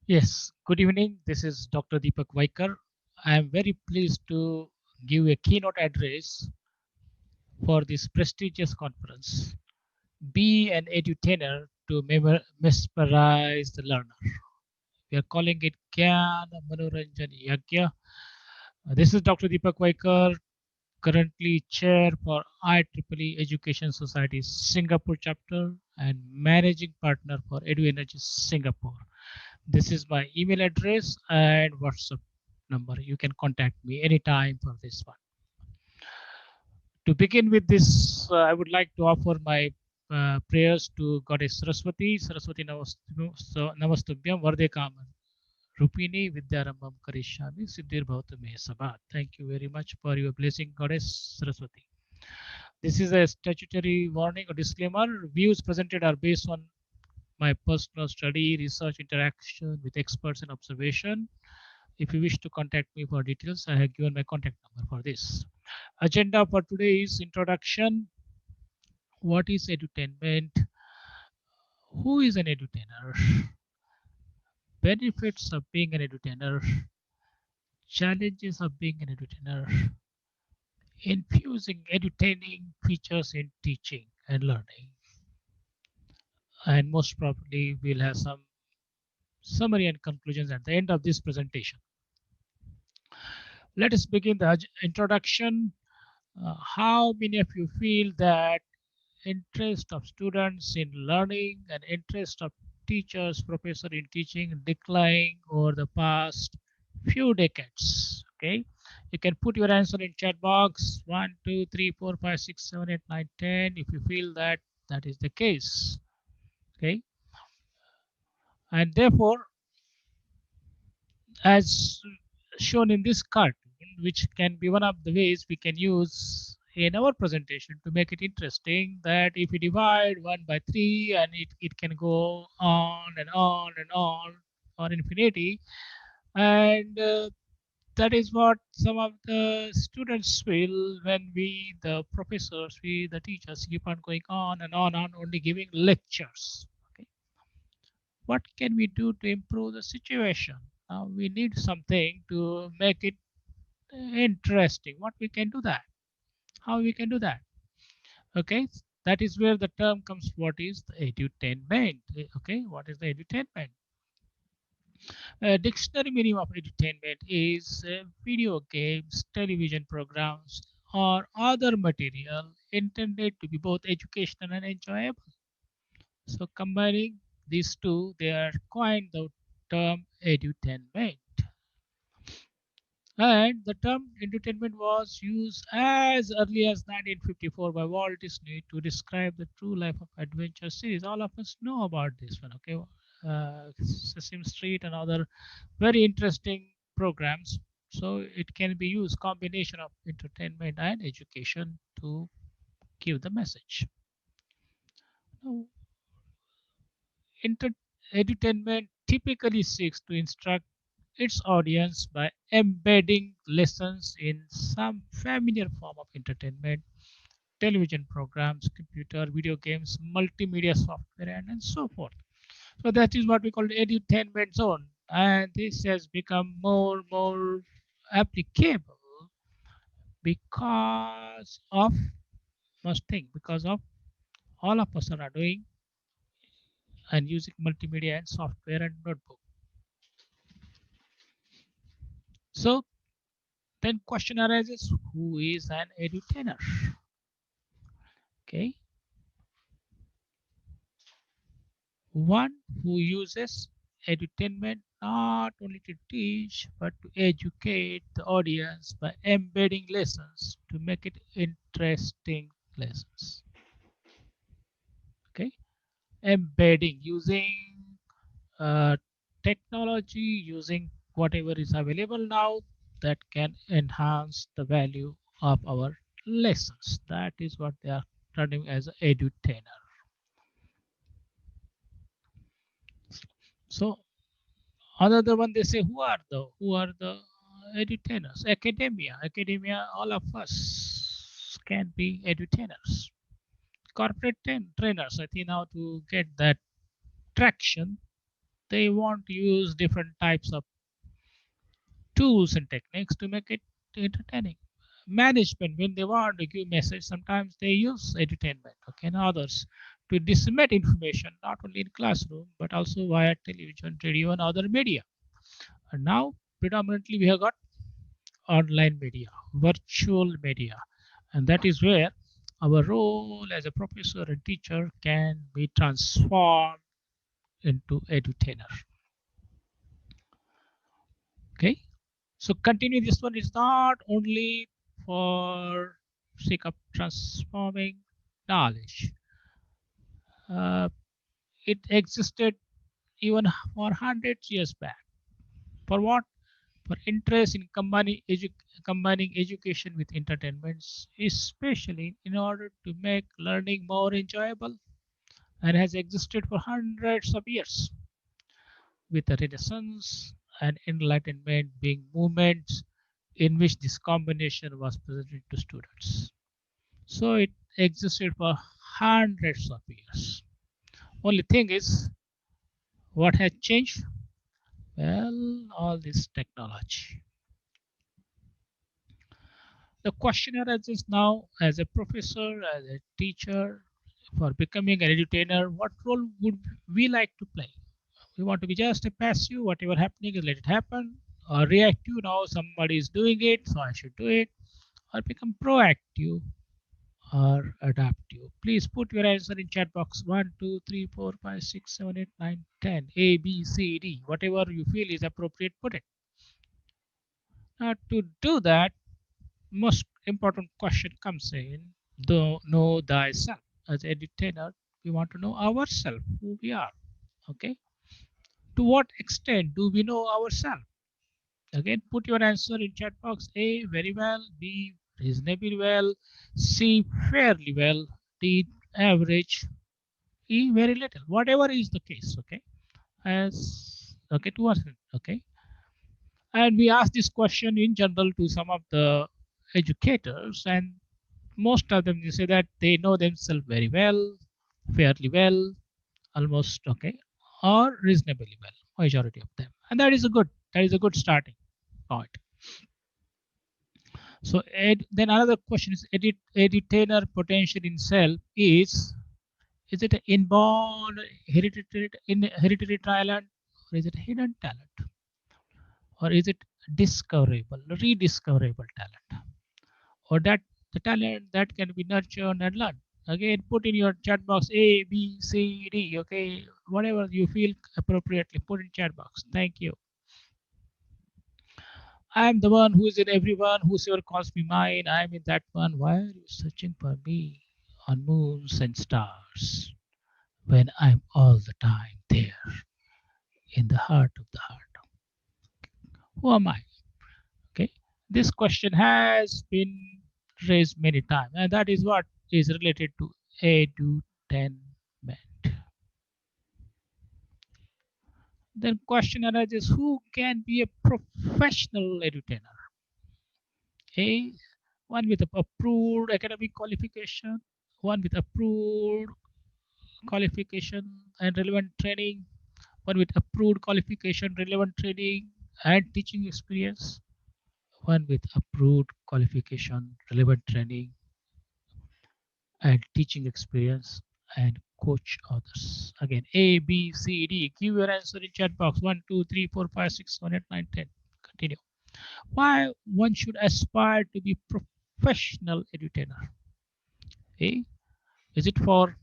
Yes, good evening. This is Dr. Deepak Vaikar. I am very pleased to give a keynote address for this prestigious conference. Be an edutainer to mesmerize the learner. We are calling it Gyan Manoranjan Yagya. This is Dr. Deepak Vaikar, currently chair for IEEE Education Society Singapore chapter and managing partner for Edu Energy Singapore. This is my email address and WhatsApp number. You can contact me anytime for this one. To begin with this, I would like to offer my prayers to Goddess Saraswati. Saraswati Namastubhyam Vardekam Rupini Vidyarambam Karishami Siddhir Bhautame Sabhat. Thank you very much for your blessing, Goddess Saraswati. This is a statutory warning or disclaimer. Views presented are based on my personal study, research, interaction with experts, and observation. If you wish to contact me for details, I have given my contact number for this. Agenda for today is introduction. What is edutainment? Who is an edutainer? Benefits of being an edutainer. Challenges of being an edutainer. Infusing edutaining features in teaching and learning. And most probably we'll have some summary and conclusions at the end of this presentation. Let us begin the introduction. How many of you feel that interest of students in learning and interest of teachers, professor in teaching declining over the past few decades? Okay, you can put your answer in chat box 1, 2, 3, 4, 5, 6, 7, 8, 9, 10 if you feel that that is the case. Okay, and therefore, as shown in this cartoon, which can be one of the ways we can use in our presentation to make it interesting, that if we divide 1 by 3 and it can go on and on and on for infinity, and that is what some of the students will when we the professors, we the teachers keep on going on only giving lectures. Okay, what can we do to improve the situation? Now we need something to make it interesting. What we can do that? How we can do that? Okay, that is where the term comes. What is the edutainment? Okay, what is the edutainment? Dictionary meaning of edutainment is video games, television programs, or other material intended to be both educational and enjoyable. So combining these two, they are coined the term edutainment. And the term entertainment was used as early as 1954 by Walt Disney to describe the true life of adventure series. All of us know about this one, okay? Sesame Street and other very interesting programs. So it can be used combination of entertainment and education to give the message. Now, edutainment typically seeks to instruct its audience by embedding lessons in some familiar form of entertainment, television programs, computer, video games, multimedia software, and so forth. So that is what we call the edutainment zone. And this has become more applicable because of must think because of all of us are doing and using multimedia and software and notebook. So then question arises, who is an edutainer? Okay, one who uses edutainment not only to teach but to educate the audience by embedding lessons to make it interesting lessons. Okay, embedding using uh, technology, using whatever is available now that can enhance the value of our lessons. That is what they are terming as edutainer. So another one they say who are the edutainers? Academia. All of us can be edutainers. Corporate trainers. I think now to get that traction, They want to use different types of tools and techniques to make it entertaining. Management, when they want to give message, sometimes they use edutainment, okay, and others to disseminate information not only in classroom but also via television, radio, and other media. And now, predominantly, we have got online media, virtual media, and that is where our role as a professor and teacher can be transformed into edutainer. Okay, so continue. This one is not only for sake of transforming knowledge. Uh, it existed even for hundreds years back. For what? For interest in combining education with entertainments, especially in order to make learning more enjoyable, and has existed for hundreds of years, with the Renaissance and Enlightenment being movements in which this combination was presented to students. So it existed for hundreds of years. Only thing is, what has changed? Well, all this technology. The question arises now, as a professor, as a teacher, for becoming an entertainer, what role would we like to play? We want to be just a passive, whatever happening is let it happen, or reactive, now somebody is doing it, so I should do it, or become proactive or adaptive. Please put your answer in chat box 1, 2, 3, 4, 5, 6, 7, 8, 9, 10, A, B, C, D, whatever you feel is appropriate, put it. Now, to do that, most important question comes in, do know thyself. As educator, we want to know ourselves, who we are. Okay. To what extent do we know ourselves? Again, put your answer in chat box. A, very well. B, reasonably well. C, fairly well. D, average. E, very little. Whatever is the case. Okay. As okay to us. Okay. And we ask this question in general to some of the educators, and most of them, they say that they know themselves very well, fairly well, almost okay, or reasonably well, majority of them. And that is a good starting point. So then another question is, edutainer potential in self is it an inborn hereditary talent, or is it hidden talent, or is it discoverable, rediscoverable talent, or that the talent that can be nurtured and learned? Again, put in your chat box A, B, C, D. Okay, whatever you feel appropriately, put in chat box. Thank you. I am the one who is in everyone. Whosoever calls me mine, I am in that one. Why are you searching for me on moons and stars when I'm all the time there in the heart of the heart? Who am I? Okay, this question has been raised many times, and that is what is related to edutainment. Then question arises, who can be a professional edutainer? A, one with approved academic qualification, one with approved qualification and relevant training, one with approved qualification, relevant training and teaching experience, one with approved qualification, relevant training and teaching experience, and coach others. Again, A, B, C, D. Give your answer in chat box 1, 2, 3, 4, 5, 6, 7, 8, 9, 10. Continue. Why one should aspire to be professional edutainer? A, is it for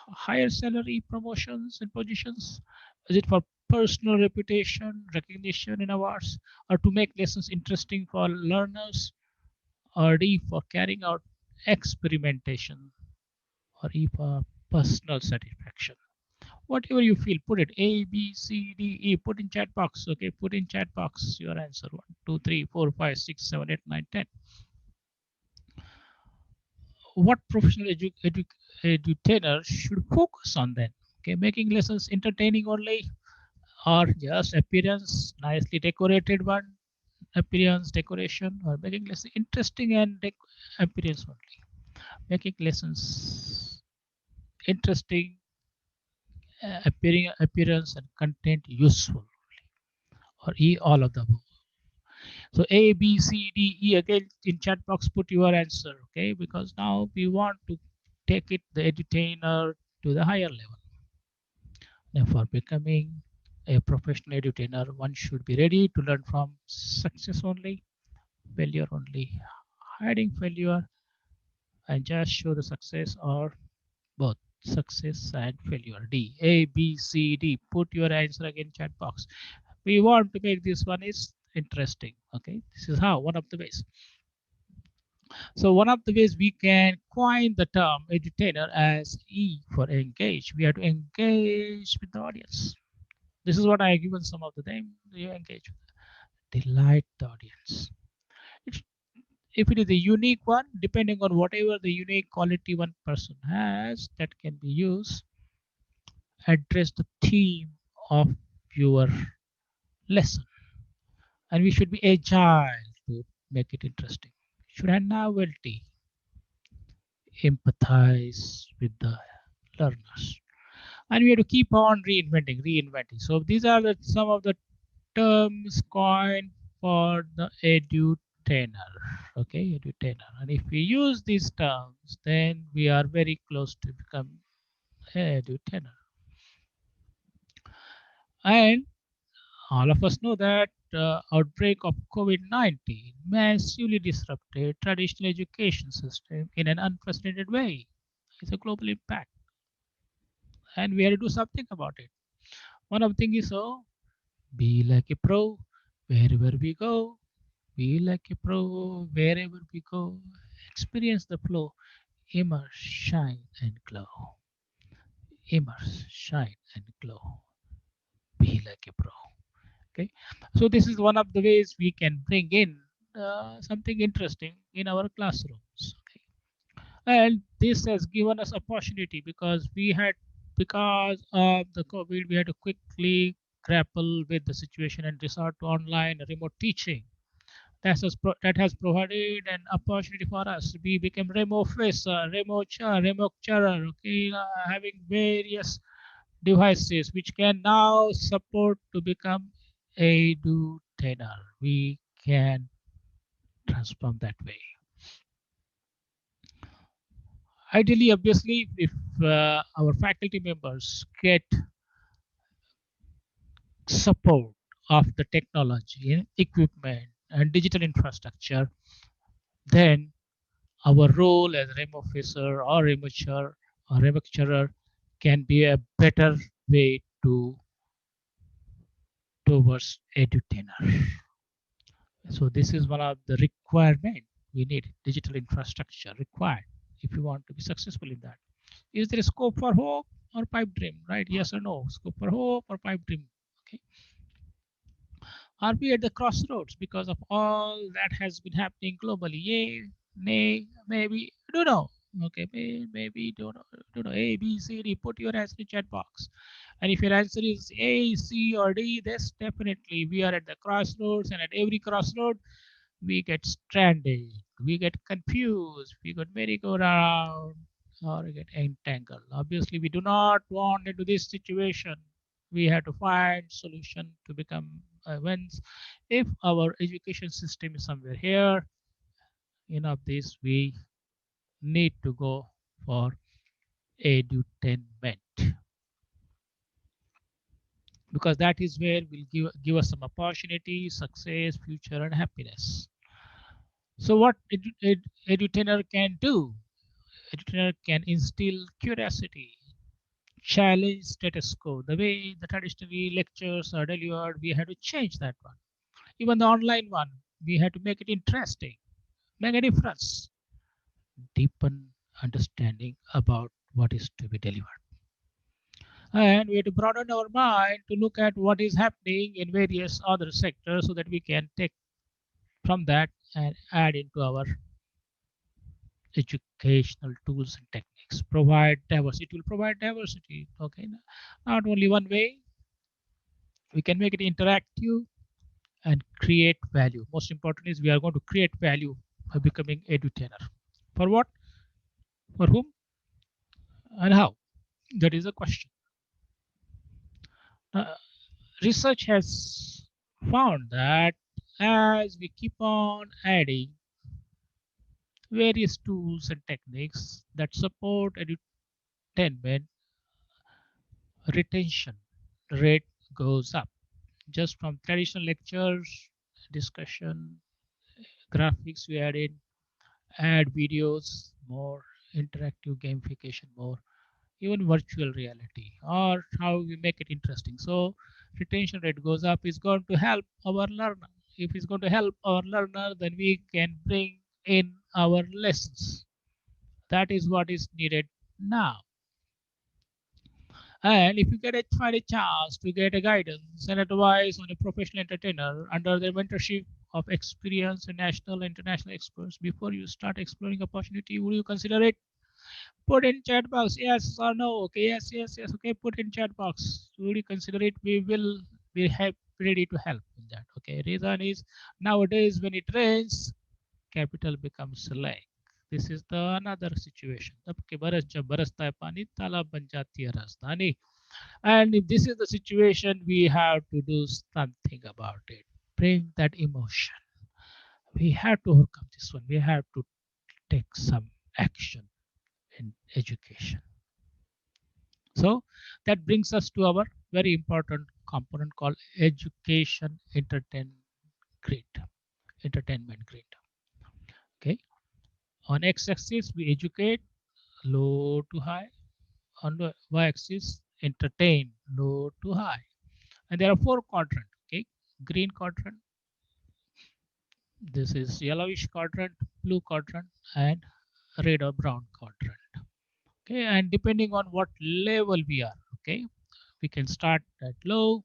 higher salary, promotions, and positions? Is it for personal reputation, recognition, and awards, or to make lessons interesting for learners? Or D, for carrying out experimentation? Or E, for personal satisfaction? Whatever you feel, put it. A, B, C, D, E. Put in chat box. Okay, put in chat box your answer. 1, 2, 3, 4, 5, 6, 7, 8, 9, 10. What professional edutainer should focus on then? Okay, making lessons entertaining only, or just appearance, nicely decorated one, appearance, decoration, or making lessons interesting and appearance only. Making lessons interesting appearance and content useful, or E, all of them. So A, B, C, D, E, again in chat box put your answer, okay? Because now we want to take it, the edutainer, to the higher level. Now for becoming a professional edutainer, one should be ready to learn from success only, failure only, hiding failure, and just show the success, or both success and failure. D, A, B, C, D. Put your answer again chat box. We want to make this one is interesting. Okay, this is how one of the ways. So one of the ways we can coin the term edutainer as E for engage. We have to engage with the audience. This is what I have given some of the time. You engage, delight the audience. It's, if it is a unique one, depending on whatever the unique quality one person has, that can be used. Address the theme of your lesson, and we should be agile to make it interesting. Should have novelty, empathize with the learners, and we have to keep on reinventing. So these are some of the terms coined for the edutainer. Okay, edutainer. And if we use these terms, then we are very close to become edutainer. And all of us know that outbreak of COVID-19 massively disrupted traditional education system in an unprecedented way. It's a global impact, and we have to do something about it. One of the things is, so be like a pro wherever we go. Be like a pro wherever we go. Experience the flow. Immerse, shine, and glow. Immerse, shine, and glow. Be like a pro. Okay, so this is one of the ways we can bring in something interesting in our classrooms. Okay, and this has given us opportunity because we had, because of the COVID, we had to quickly grapple with the situation and resort to online remote teaching. That has provided an opportunity for us. We became remote officer, remote chair, okay, having various devices which can now support to become edutainer. We can transform that way. Ideally, obviously, if our faculty members get support of the technology, equipment, and digital infrastructure, then our role as remote officer or remote chair or remote chairer can be a better way to towards edutainer. So this is one of the requirement we need. Digital infrastructure required if you want to be successful in that. Is there a scope for hope or pipe dream? Right? Yes or no? Scope for hope or pipe dream? Okay. Are we at the crossroads because of all that has been happening globally? Yay, nay, maybe, don't know. Okay, maybe don't know. A, B, C, D. Put your answer in chat box. And if your answer is A, C, or D, that's definitely we are at the crossroads, and at every crossroad, we get stranded, we get confused, we get merry-go-round, or we get entangled. Obviously, we do not want into this situation. We have to find solution to become events. If our education system is somewhere here, of this, we need to go for edutainment, because that is where will give us some opportunity, success, future, and happiness. So what edutainer can do? Edutainer can instill curiosity, challenge status quo. The way the traditional lectures are delivered, we had to change that one. Even the online one, we had to make it interesting, make a difference, deepen understanding about what is to be delivered. And we have to broaden our mind to look at what is happening in various other sectors so that we can take from that and add into our educational tools and techniques. Provide diversity. It will provide diversity. Okay, not only one way. We can make it interactive and create value. Most important is we are going to create value by becoming edutainer. For what? For whom? And how? That is the question. Uh, Research has found that as we keep on adding various tools and techniques that support edutainment, retention rate goes up. Just from traditional lectures, discussion, graphics we add videos, more interactive gamification, more even virtual reality, or how we make it interesting. So retention rate goes up is going to help our learner. If it's going to help our learner, then we can bring in our lessons. That is what is needed now. And if you find a chance to get a guidance and advice on a professional entertainer under the mentorship of experienced national and international experts before you start exploring opportunity, would you consider it? Put in chat box yes or no. Okay, yes. Okay, put in chat box. Would you consider it? We will be ready to help in that. Okay, reason is nowadays when it rains, capital becomes lake. This is the another situation. अब के बरस जब बरसता है पानी तालाब बन जाती है राजधानी. And if this is the situation, we have to do something about it. Bring that emotion. We have to overcome this one. We have to take some action in education. So that brings us to our very important component called education grid, entertainment grid. Okay. On x-axis, we educate low to high. On the y-axis, entertain low to high. And there are four quadrants. Okay. Green quadrant, this is yellowish quadrant, blue quadrant, and red or brown quadrant. Okay, and depending on what level we are, okay, we can start at low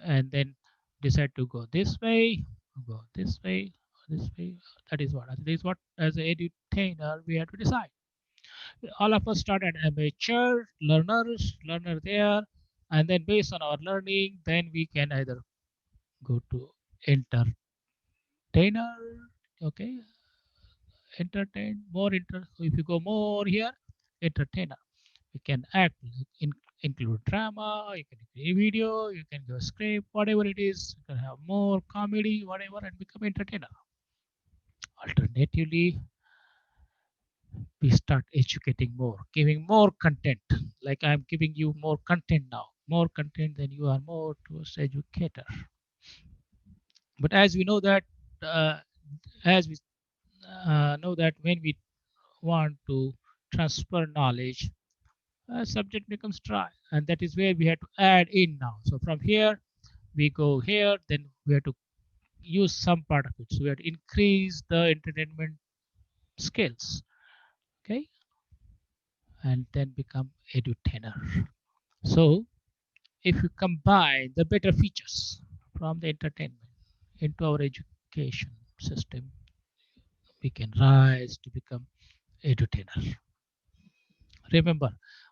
and then decide to go this way, go this way, this way. That is what as an edutainer we have to decide. All of us start at amateur learner there, and then based on our learning, then we can either go to entertainer, okay, entertain more so if you go more here, entertainer, you can act, include drama, you can include video, you can go script, whatever it is, you can have more comedy, whatever, and become entertainer. Alternatively, we start educating more, giving more content. Like I'm giving you more content now, more content, then you are more towards educator. But as we know that, uh, as we know that when we want to transfer knowledge, subject becomes dry, and that is where we have to add in now. So from here we go here, then we have to use some part of it, so we have to increase the entertainment skills, okay, and then become edutainer. So if you combine the better features from the entertainment into our education system, we can rise to become edutainer. Remember,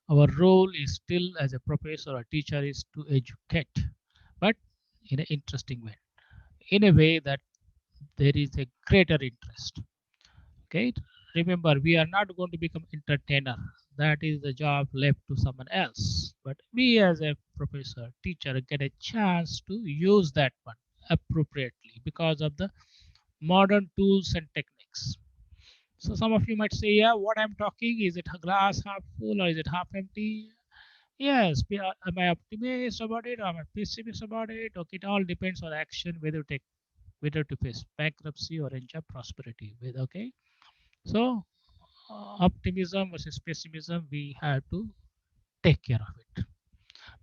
our role is still as a professor or teacher is to educate, but in an interesting way, in a way that there is a greater interest. Okay, remember, we are not going to become entertainer. That is the job left to someone else. But we, as a professor, teacher, get a chance to use that one appropriately because of the modern tools and techniques. So some of you might say, yeah, what I'm talking, is it a glass half full or is it half empty? Yes, am I optimist about it or am I pessimist about it? Okay, it all depends on action, whether to face bankruptcy or enjoy prosperity. With okay, so optimism versus pessimism, we have to take care of it.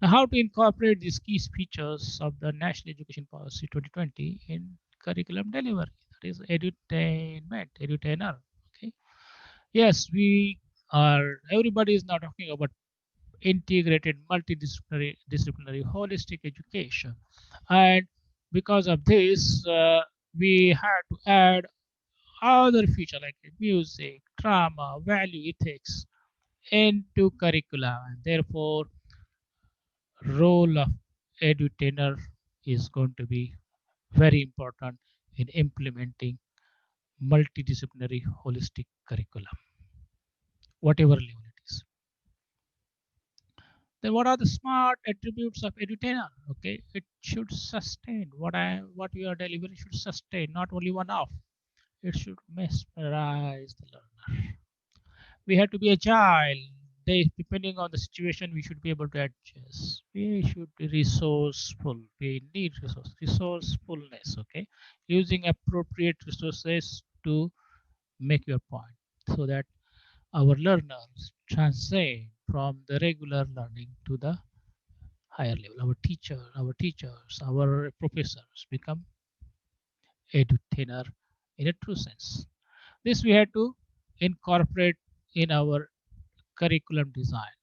Now, how to incorporate these key features of the National Education Policy 2020 in curriculum delivery? That is edutainer. Okay. Yes, everybody is now talking about integrated, multidisciplinary, holistic education. And because of this, we had to add other feature like music, drama, value, ethics into curricula. And therefore, role of edutainer is going to be very important in implementing multidisciplinary holistic curriculum, whatever level it is. Then what are the smart attributes of edutainer? Okay, it should sustain what we are delivering should sustain, not only one off. It should mesmerize the learner. We have to be agile. Depending on the situation, we should be able to adjust. We should be resourceful. We need resourcefulness. Okay, using appropriate resources to make your point, so that our learners transcend from the regular learning to the higher level. Our professors become edutainer in a true sense. This we had to incorporate in our curriculum design,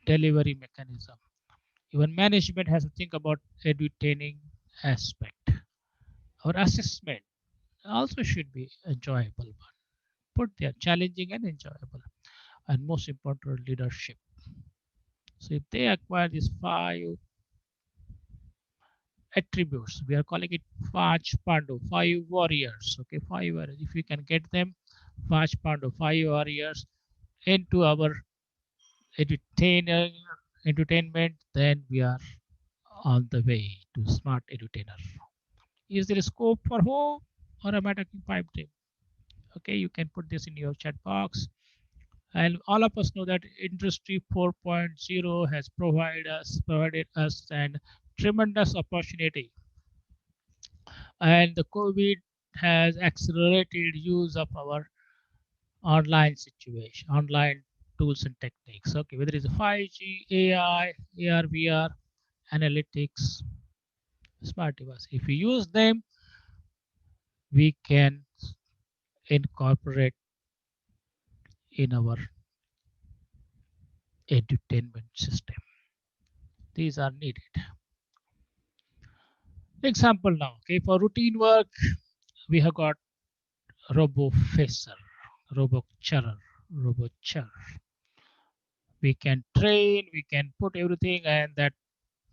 delivery mechanism. Even management has to think about edutaining aspect. Our assessment also should be enjoyable one. Put there challenging and enjoyable. And most important, leadership. So if they acquire these 5 attributes, we are calling it Vaj Pandu, 5 warriors. Okay, 5 warriors. If we can get them, Vaj Pandu, 5 warriors, into our edutainer, entertainment, then we are on the way to smart edutainer. Is there a scope for hope, or am I talking pipe dream? Okay, you can put this in your chat box. And all of us know that Industry 4.0 has provided us an tremendous opportunity, and the COVID has accelerated use of our online situation, online tools and techniques. Okay, whether it's 5G, AI, AR, VR, analytics, smart device. If we use them, we can incorporate in our edutainment system. These are needed. Example now, okay, for routine work, we have got RoboFacer, RoboChurer, RoboChur. We can train, we can put everything, and that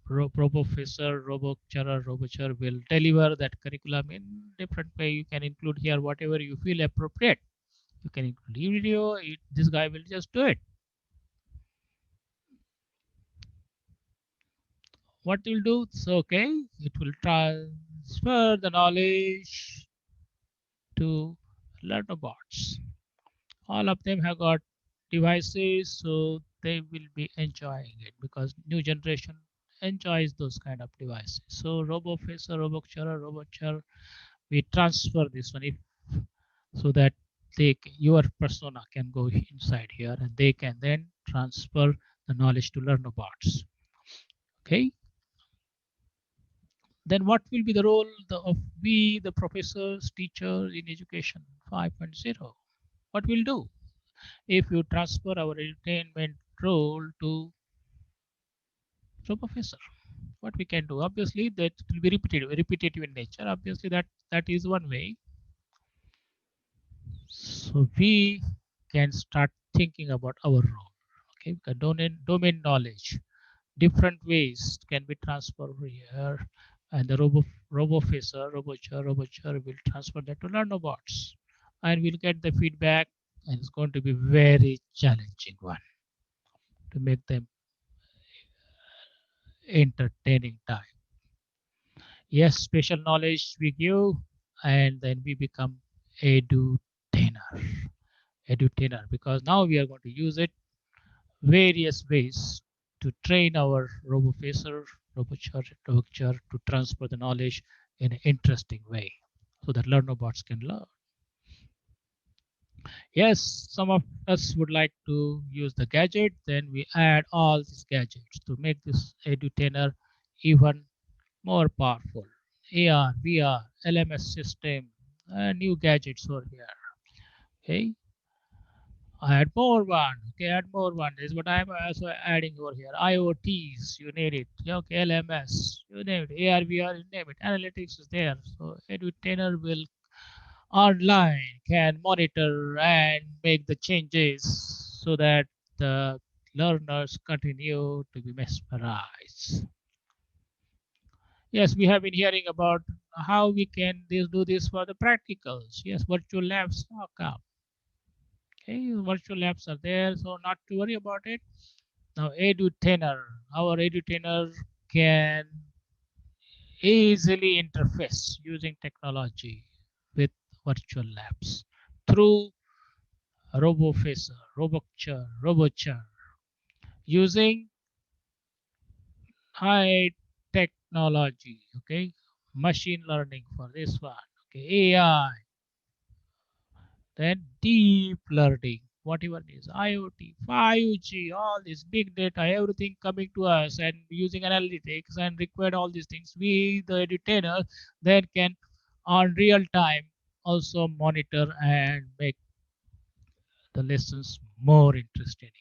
RoboFacer, RoboChurer, RoboChur will deliver that curriculum in different way. You can include here whatever you feel appropriate. You can include video. This guy will just do it. What it will do? So okay, it will transfer the knowledge to learner bots. All of them have got devices, so they will be enjoying it because new generation enjoys those kind of devices. So RoboFacer, RoboChurer, we transfer this one if, so that your persona can go inside here and they can then transfer the knowledge to learner bots. Okay, then what will be the role of we, the professors, teachers in education 5.0? What we'll do if you transfer our entertainment role to professor? What we can do? Obviously, that will be repetitive in nature. Obviously, that is one way. So we can start thinking about our role. Okay, because domain knowledge, different ways can be transferred here, and the RoboFacer, RoboChur will transfer that to learnerbots, and we'll get the feedback, and it's going to be very challenging one to make them entertaining time. Yes, special knowledge we give, and then we become edutainer, edutainer, because now we are going to use it various ways to train our RoboFacer, RoboChur to transfer the knowledge in an interesting way so that learner bots can learn. Yes, some of us would like to use the gadget, then we add all these gadgets to make this edutainer even more powerful. AR, VR, LMS system, new gadgets over here. Okay, add more one. Okay, add more one. This is what I'm also adding over here. IoTs, you need it. Yeah, okay, LMS, you name it. AR, VR, you name it. Analytics is there. So edutainer will online can monitor and make the changes so that the learners continue to be mesmerized. Yes, we have been hearing about how we can do this for the practicals. Yes, virtual labs are come. Okay, virtual labs are there, so not to worry about it. Now, edutainer, our edutainer can easily interface using technology with virtual labs through RoboFacer, RoboChair, using high technology, okay, machine learning for this one, okay, AI, then deep learning, whatever it is, IoT, 5G, all this big data, everything coming to us and using analytics and required all these things. We, the edutainer, then can on real time also monitor and make the lessons more interesting.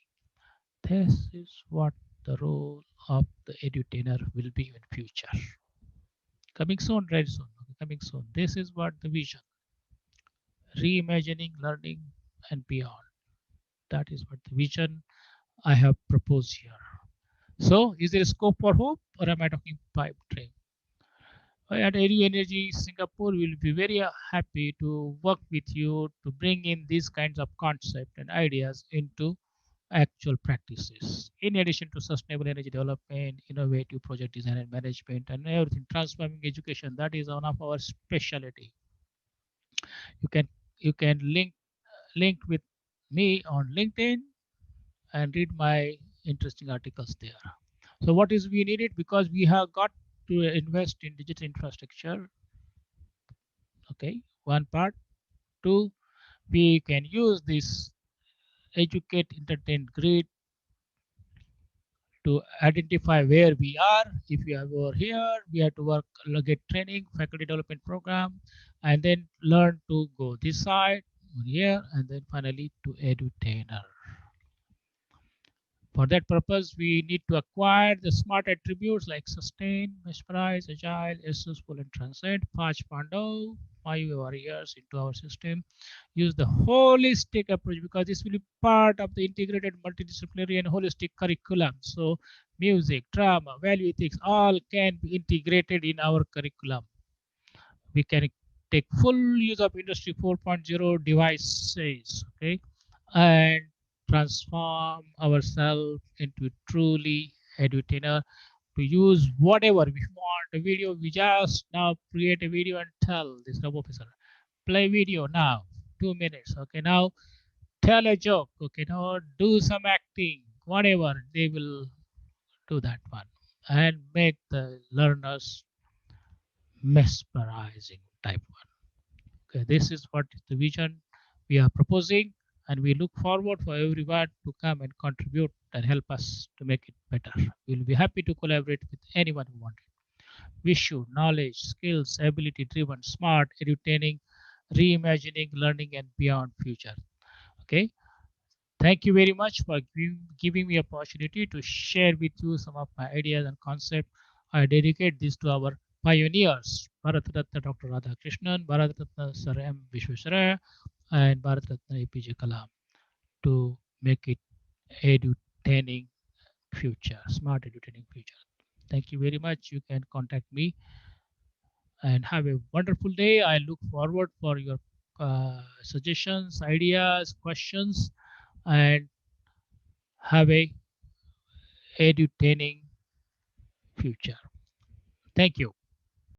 This is what the role of the edutainer will be in future. Coming soon, very soon. Okay, coming soon. This is what the vision. Reimagining learning and beyond. That is what the vision I have proposed here. So, is there scope for hope, or am I talking pipe dream? At Edu Energy Singapore, will be very happy to work with you to bring in these kinds of concepts and ideas into actual practices. In addition to sustainable energy development, innovative project design and management, and everything, transforming education, that is one of our specialty. You can link with me on LinkedIn and read my interesting articles there. So what is we needed, because we have got to invest in digital infrastructure. Okay, one part. Two, we can use this educate, entertain, grid to identify where we are. If we are over here, we have to work, get training, faculty development program, and then learn to go this side, here, and then finally to edutainer. For that purpose, we need to acquire the smart attributes like sustain, mesmerize, agile, resourceful, and transcend, Pach Pandau, 5 years into our system. Use the holistic approach, because this will be part of the integrated multidisciplinary and holistic curriculum. So music, drama, value ethics, all can be integrated in our curriculum. We can take full use of industry 4.0 devices, okay, and transform ourselves into truly edutainer, to use whatever we want. A video, we just now create a video and tell this robo officer, play video now, 2 minutes. Okay, now tell a joke. Okay, now do some acting, whatever. They will do that one and make the learners mesmerizing type one. Okay, this is what is the vision we are proposing, and we look forward for everyone to come and contribute and help us to make it better. We'll be happy to collaborate with anyone who wants it. Wish you knowledge, skills, ability driven, smart, entertaining, reimagining, learning, and beyond future. Okay. Thank you very much for giving me opportunity to share with you some of my ideas and concepts. I dedicate this to our pioneers, Bharat Ratna Dr. Radhakrishnan, Bharat Ratna Sir M. Vishwesvaraya, and Bharat Ratna APJ Kalam, to make it edutaining future, smart edutaining future. Thank you very much. You can contact me and have a wonderful day. I look forward for your suggestions, ideas, questions, and have a edutaining future. Thank you.